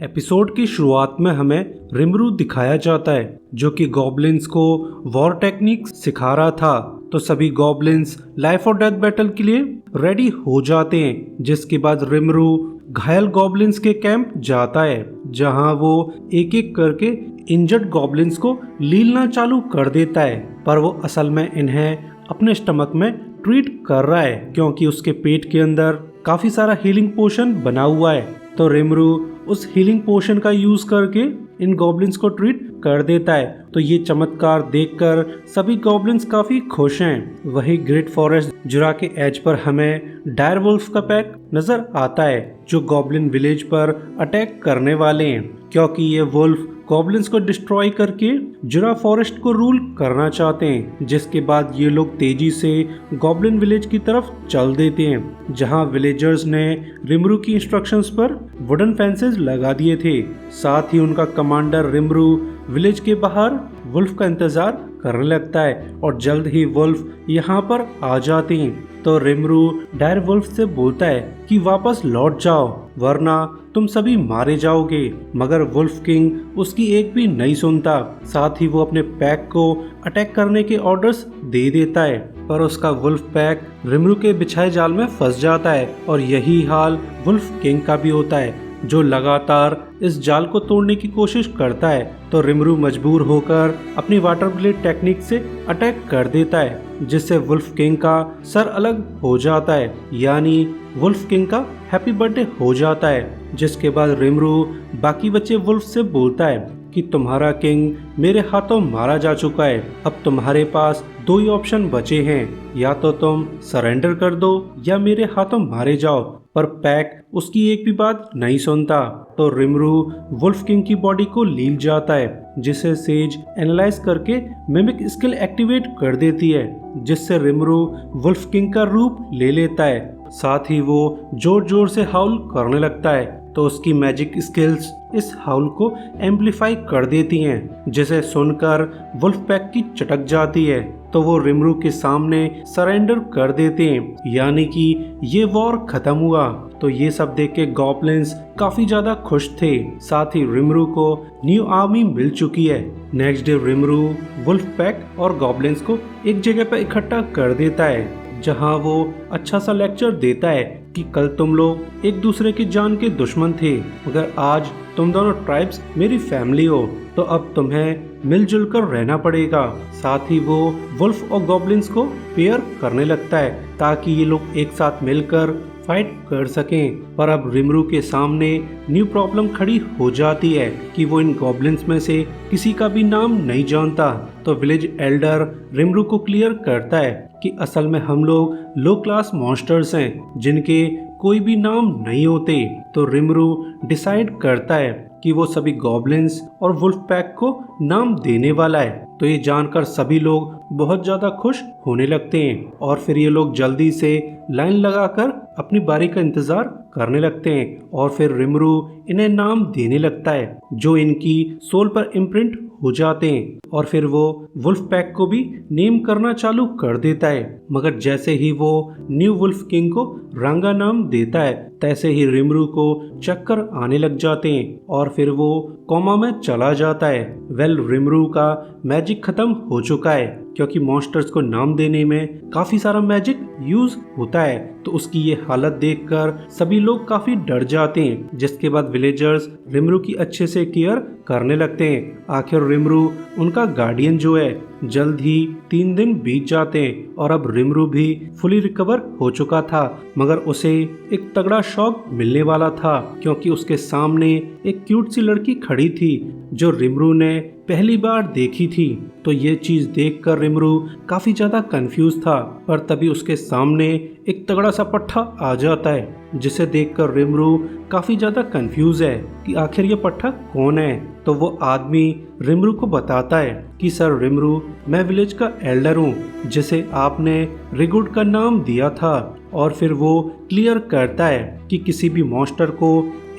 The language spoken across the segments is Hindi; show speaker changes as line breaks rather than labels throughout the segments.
एपिसोड की शुरुआत में हमें रिमरू दिखाया जाता है जो कि गॉब्लिन्स को वॉर टेक्निक सिखा रहा था। तो सभी गॉब्लिन्स लाइफ और डेथ बैटल के लिए रेडी हो जाते हैं, जिसके बाद रिमरू घायल गॉब्लिन्स के कैंप जाता है जहां वो एक एक करके इंजर्ड गॉब्लिन्स को लीलना चालू कर देता है। पर वो असल में इन्हें अपने स्टमक में ट्रीट कर रहा है क्योंकि उसके पेट के अंदर काफी सारा हीलिंग पोशन बना हुआ है। तो रिमरू उस हीलिंग पोशन का यूज करके इन गॉब्लिन्स को ट्रीट कर देता है। तो ये चमत्कार देखकर सभी गॉब्लिन्स काफी खुश हैं। वही ग्रेट फॉरेस्ट जुरा के एज पर हमें डायर वुल्फ का पैक नजर आता है जो गॉब्लिन विलेज पर अटैक करने वाले हैं क्योंकि ये वुल्फ गॉब्लिन्स को डिस्ट्रॉय करके जुरा फॉरेस्ट को रूल करना चाहते हैं। जिसके बाद ये लोग तेजी से गॉब्लिन विलेज की तरफ चल देते हैं जहां विलेजर्स ने रिमरू की इंस्ट्रक्शंस पर वुडन फेंसेस लगा दिए थे। साथ ही उनका कमांडर रिमरू विलेज के बाहर वुल्फ का इंतजार करने लगता है और जल्द ही वुल्फ यहाँ पर आ जाते हैं। तो रिमरू डायर वुल्फ से बोलता है कि वापस लौट जाओ वरना तुम सभी मारे जाओगे, मगर वुल्फ किंग उसकी एक भी नहीं सुनता। साथ ही वो अपने पैक को अटैक करने के ऑर्डर्स दे देता है, पर उसका वुल्फ पैक रिमरू के बिछाए जाल में फंस जाता है और यही हाल वुल्फ किंग का भी होता है जो लगातार इस जाल को तोड़ने की कोशिश करता है। तो रिमरू मजबूर होकर अपनी वाटर ब्लेड टेक्निक से अटैक कर देता है जिससे वुल्फ किंग का सर अलग हो जाता है, यानी वुल्फ किंग का हैप्पी बर्थडे हो जाता है। जिसके बाद रिमरू बाकी बचे वुल्फ से बोलता है कि तुम्हारा किंग मेरे हाथों मारा जा चुका है, अब तुम्हारे पास दो ही ऑप्शन बचे हैं, या तो तुम सरेंडर कर दो या मेरे हाथों मारे जाओ। पर पैक उसकी एक भी बात नहीं सुनता। तो रिमरू वुल्फ किंग की बॉडी को लील जाता है जिसे सेज एनालाइज करके मिमिक स्किल एक्टिवेट कर देती है जिससे रिमरू वुल्फ किंग का रूप ले लेता है। साथ ही वो जोर जोर से हाउल करने लगता है तो उसकी मैजिक स्किल्स इस हाउल को एम्पलीफाई कर देती हैं जिसे सुनकर वुल्फ पैक की चटक जाती है। तो वो रिमरू के सामने सरेंडर कर देते हैं, यानी कि ये वॉर खत्म हुआ। तो ये सब देख के गॉब्लिन्स काफी ज्यादा खुश थे। साथ ही रिमरू को न्यू आर्मी मिल चुकी है। नेक्स्ट डे रिमरू वुल्फ पैक और गॉब्लिन्स को एक जगह पर इकट्ठा कर देता है जहां वो अच्छा सा लेक्चर देता है कि कल तुम लोग एक दूसरे की जान के दुश्मन थे, मगर आज तुम दोनों ट्राइब्स मेरी फैमिली हो, तो अब तुम्हें मिलजुल कर रहना पड़ेगा। साथ ही वो वुल्फ और गॉब्लिन्स को पेयर करने लगता है ताकि ये लोग एक साथ मिलकर फाइट कर सकें। पर अब रिमरू के सामने न्यू प्रॉब्लम खड़ी हो जाती है कि वो इन गॉब्लिन्स में से किसी का भी नाम नहीं जानता। तो विलेज एल्डर रिमरू को क्लियर करता है कि असल में हम लोग लो क्लास मॉन्स्टर्स हैं जिनके कोई भी नाम नहीं होते। तो रिमरू डिसाइड करता है कि वो सभी गॉब्लिन्स और वुल्फ पैक को नाम देने वाला है। तो ये जानकर सभी लोग बहुत ज्यादा खुश होने लगते हैं और फिर ये लोग जल्दी से लाइन लगाकर अपनी बारी का इंतजार करने लगते हैं और फिर रिमरू इन्हें नाम देने लगता है जो इनकी सोल पर इम्प्रिंट हो जाते हैं और फिर वो वुल्फ पैक को भी नेम करना चालू कर देता है। मगर जैसे ही वो न्यू वुल्फ किंग को रांगा नाम देता है तैसे ही रिमरू को चक्कर आने लग जाते हैं और फिर वो कोमा में चला जाता है। रिमरू का मैजिक खत्म हो चुका है क्योंकि मॉन्स्टर्स को नाम देने में काफी सारा मैजिक यूज होता है। तो उसकी ये हालत देखकर सभी लोग काफी डर जाते हैं जिसके बाद विलेजर्स रिमरू की अच्छे से केयर करने लगते हैं। आखिर रिमरू उनका गार्डियन जो है। जल्द ही 3 दिन बीत जाते हैं और अब रिमरू भी फुली रिकवर हो चुका था, मगर उसे एक तगड़ा शॉक मिलने वाला था क्योंकि उसके सामने एक क्यूट सी लड़की खड़ी थी जो रिमरू ने पहली बार देखी थी। तो ये चीज देखकर रिमरू काफी ज्यादा कंफ्यूज था, पर तभी उसके सामने एक तगड़ा सा पट्टा आ जाता है जिसे देखकर रिमरू काफी ज्यादा कंफ्यूज है कि आखिर ये पट्टा कौन है। तो वो आदमी रिमरू को बताता है कि सर रिमरू, मैं विलेज का एल्डर हूँ जिसे आपने रिगुड का नाम दिया था। और फिर वो क्लियर करता है कि किसी भी मॉन्स्टर को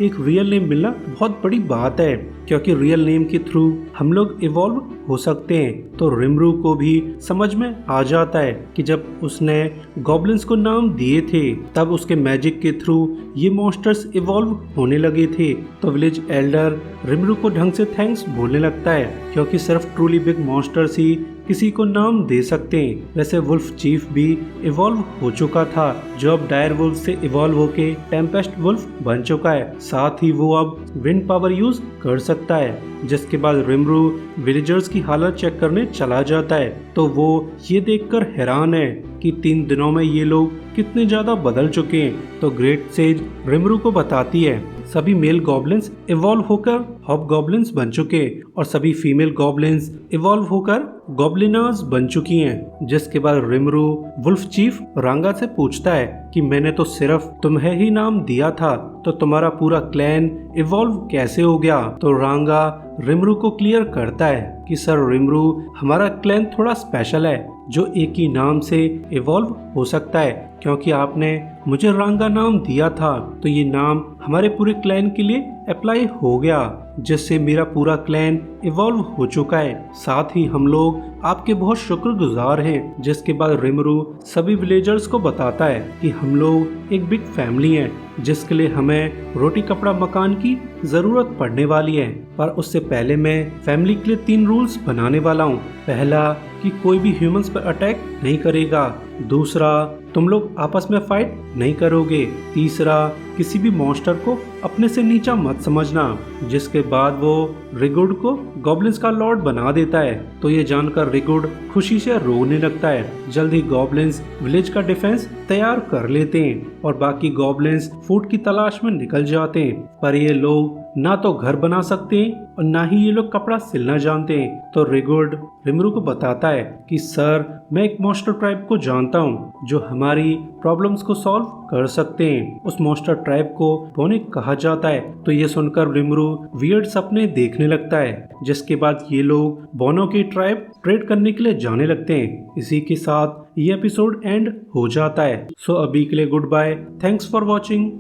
एक रियल नेम मिलना बहुत बड़ी बात है, क्योंकि रियल नेम के थ्रू हम लोग इवॉल्व हो सकते हैं। तो रिमरू को भी समझ में आ जाता है कि जब उसने गॉब्लिन्स को नाम दिए थे तब उसके मैजिक के थ्रू ये मॉन्स्टर्स इवॉल्व होने लगे थे। तो विलेज एल्डर रिमरू को ढंग से थैंक्स बोलने लगता है, क्योंकि सिर्फ ट्रूली बिग मॉन्स्टर्स ही किसी को नाम दे सकते हैं। वैसे वुल्फ चीफ भी इवॉल्व हो चुका था, जो अब डायर वुल्फ से इवॉल्व होके टेम्पेस्ट वुल्फ बन चुका है। साथ ही वो अब विंड पावर यूज कर सकता है, जिसके बाद रिमरू विलेजर्स की हालत चेक करने चला जाता है। तो वो ये देखकर हैरान है कि 3 दिनों में ये लोग कितने ज्यादा बदल चुके हैं। तो ग्रेट सेज रिमरू को बताती है सभी मेल गॉब्लिन्स इवॉल्व होकर हॉब गॉब्लिन्स बन चुके और सभी फीमेल गॉब्लिन्स इवॉल्व होकर गॉब्लिनास बन चुकी हैं। जिसके बाद रिमरू वुल्फ चीफ रांगा से पूछता है कि मैंने तो सिर्फ तुम्हें ही नाम दिया था, तो तुम्हारा पूरा क्लैन इवॉल्व कैसे हो गया। तो रांगा रिमरू को क्लियर करता है कि सर रिमरू, हमारा क्लैन थोड़ा स्पेशल है जो एक ही नाम से इवॉल्व हो सकता है, क्योंकि आपने मुझे रांगा नाम दिया था तो ये नाम हमारे पूरे क्लैन के लिए अप्लाई हो गया, जिससे मेरा पूरा क्लैन इवॉल्व हो चुका है। साथ ही हम लोग आपके बहुत शुक्रगुजार हैं। जिसके बाद रिमरू सभी विलेजर्स को बताता है कि हम लोग एक बिग फैमिली हैं, जिसके लिए हमें रोटी कपड़ा मकान की जरूरत पड़ने वाली है। पर उससे पहले मैं फैमिली के लिए 3 रूल्स बनाने वाला हूँ। पहला कि कोई भी ह्यूमंस पर अटैक नहीं करेगा। दूसरा, तुम लोग आपस में फाइट नहीं करोगे। तीसरा, किसी भी मॉन्स्टर को अपने से नीचा मत समझना। जिसके बाद वो रिगुड को गॉब्लिन्स का लॉर्ड बना देता है। तो ये जानकर रिगुड खुशी से रोने लगता है। जल्द ही गॉब्लिन्स विलेज का डिफेंस तैयार कर लेते हैं और बाकी गॉब्लिन्स फूड की तलाश में निकल जाते हैं। पर ये लोग ना तो घर बना सकते हैं और ना ही ये लोग कपड़ा सिलना जानते हैं। तो रिगुड रिमरू को बताता है कि सर, मैं एक मॉन्स्टर ट्राइब को जानता हूँ जो हमारी प्रॉब्लम्स को सॉल्व कर सकते हैं। उस मॉन्स्टर ट्राइब को बोनिक कहा जाता है। तो ये सुनकर रिमरू वियर्ड सपने देखने लगता है। जिसके बाद ये लोग बोनो की ट्राइब ट्रेड करने के लिए जाने लगते हैं। इसी के साथ ये एपिसोड एंड हो जाता है। सो अभी के लिए good bye, thanks for watching.